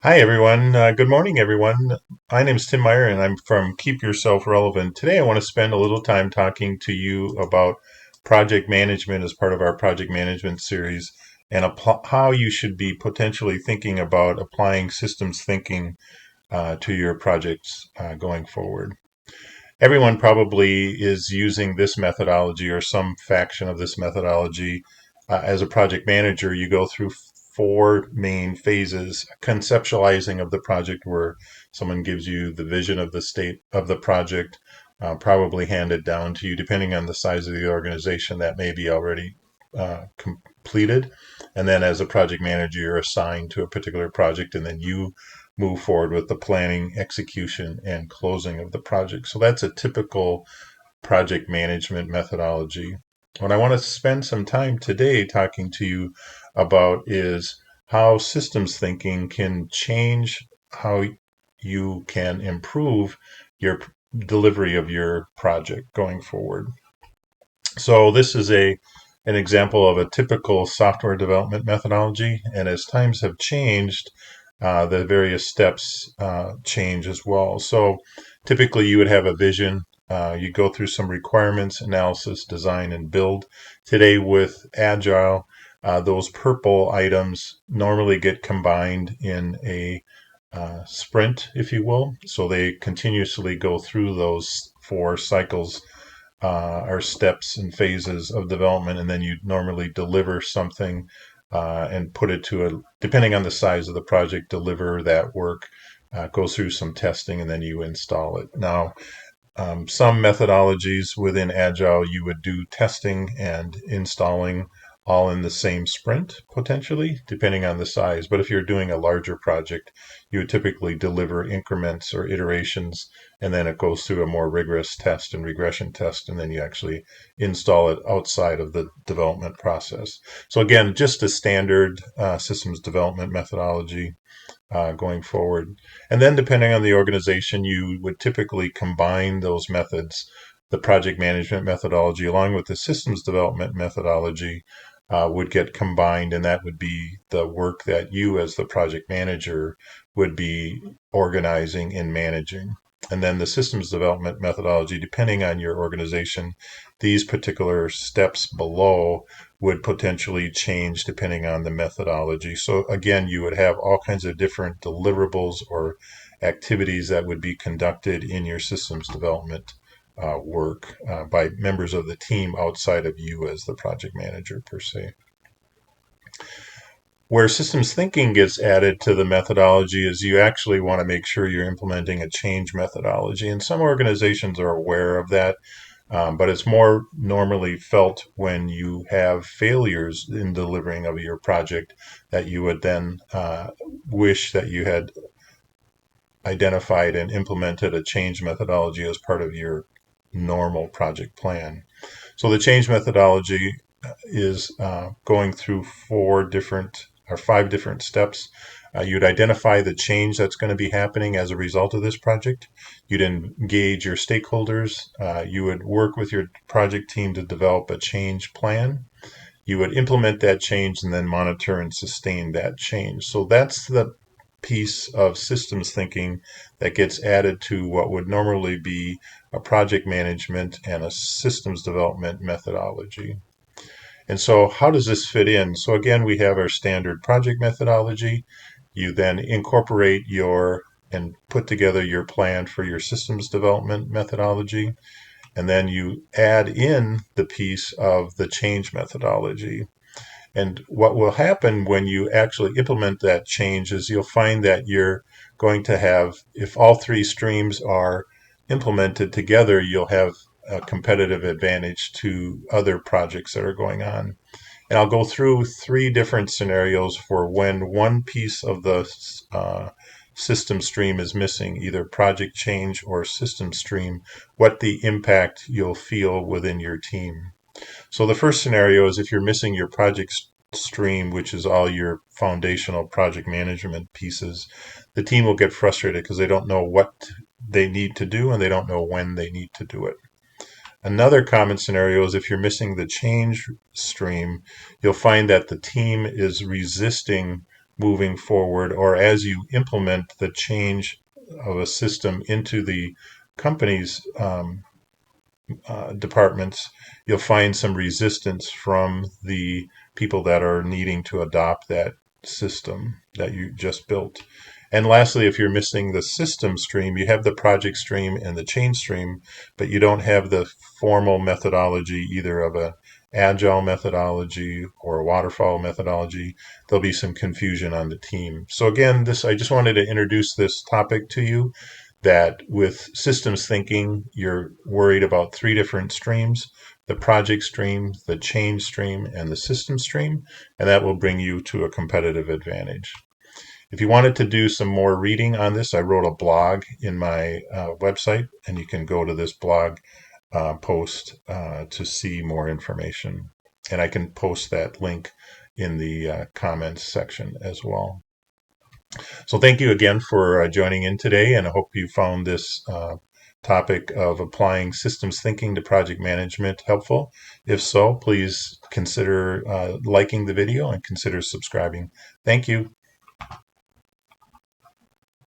Hi, everyone. Good morning, everyone. My name is Tim Meyer, and I'm from Keep Yourself Relevant. Today, I want to spend a little time talking to you about project management as part of our project management series and how you should be potentially thinking about applying systems thinking to your projects going forward. Everyone probably is using this methodology or some faction of this methodology. As a project manager, you go through four main phases: conceptualizing of the project, where someone gives you the vision of the state of the project, probably handed down to you, depending on the size of the organization, that may be already completed. And then as a project manager, you're assigned to a particular project, and then you move forward with the planning, execution, and closing of the project. So that's a typical project management methodology. What I want to spend some time today talking to you about is how systems thinking can change how you can improve your delivery of your project going forward. So this is a an example of a typical software development methodology, and as times have changed, the various steps change as well. So typically, you would have a vision. You go through some requirements, analysis, design, and build. Today, with Agile, those purple items normally get combined in a sprint, if you will. So they continuously go through those four cycles or steps and phases of development, and then you normally deliver something and put it to a, depending on the size of the project, deliver that work, go through some testing, and then you install it. Now, some methodologies within Agile, you would do testing and installing all in the same sprint, potentially, depending on the size. But if you're doing a larger project, you would typically deliver increments or iterations, and then it goes through a more rigorous test and regression test, and then you actually install it outside of the development process. So, again, just a standard systems development methodology going forward. And then, depending on the organization, you would typically combine those methods, the project management methodology, along with the systems development methodology, would get combined, and that would be the work that you, as the project manager, would be organizing and managing. And then the systems development methodology, depending on your organization, these particular steps below would potentially change depending on the methodology. So again, you would have all kinds of different deliverables or activities that would be conducted in your systems development work by members of the team outside of you as the project manager per se. Where systems thinking gets added to the methodology is you actually want to make sure you're implementing a change methodology. And some organizations are aware of that, but it's more normally felt when you have failures in delivering of your project that you would then wish that you had identified and implemented a change methodology as part of your normal project plan. So the change methodology is going through four different or five different steps. You'd identify the change that's going to be happening as a result of this project. You'd engage your stakeholders. You would work with your project team to develop a change plan. You would implement that change and then monitor and sustain that change. So that's the piece of systems thinking that gets added to what would normally be a project management and a systems development methodology. And so, how does this fit in? So, again, we have our standard project methodology. You then incorporate your and put together your plan for your systems development methodology. And then you add in the piece of the change methodology. And what will happen when you actually implement that change is you'll find that you're going to have, if all three streams are implemented together, you'll have a competitive advantage to other projects that are going on. And I'll go through three different scenarios for when one piece of the system stream is missing, either project change or system stream, what the impact you'll feel within your team. So the first scenario is if you're missing your project stream, which is all your foundational project management pieces, the team will get frustrated because they don't know what they need to do and they don't know when they need to do it. Another common scenario is if you're missing the change stream, you'll find that the team is resisting moving forward, or as you implement the change of a system into the company's departments, you'll find some resistance from the people that are needing to adopt that system that you just built. And lastly, if you're missing the system stream, you have the project stream and the change stream, but you don't have the formal methodology either of a agile methodology or a waterfall methodology. There'll be some confusion on the team. So again, this I just wanted to introduce this topic to you, that with systems thinking, you're worried about three different streams: the project stream, the change stream, and the system stream, and that will bring you to a competitive advantage. If you wanted to do some more reading on this, I wrote a blog in my website, and you can go to this blog post to see more information. And I can post that link in the comments section as well. So thank you again for joining in today, and I hope you found this topic of applying systems thinking to project management helpful. If so, please consider liking the video and consider subscribing. Thank you.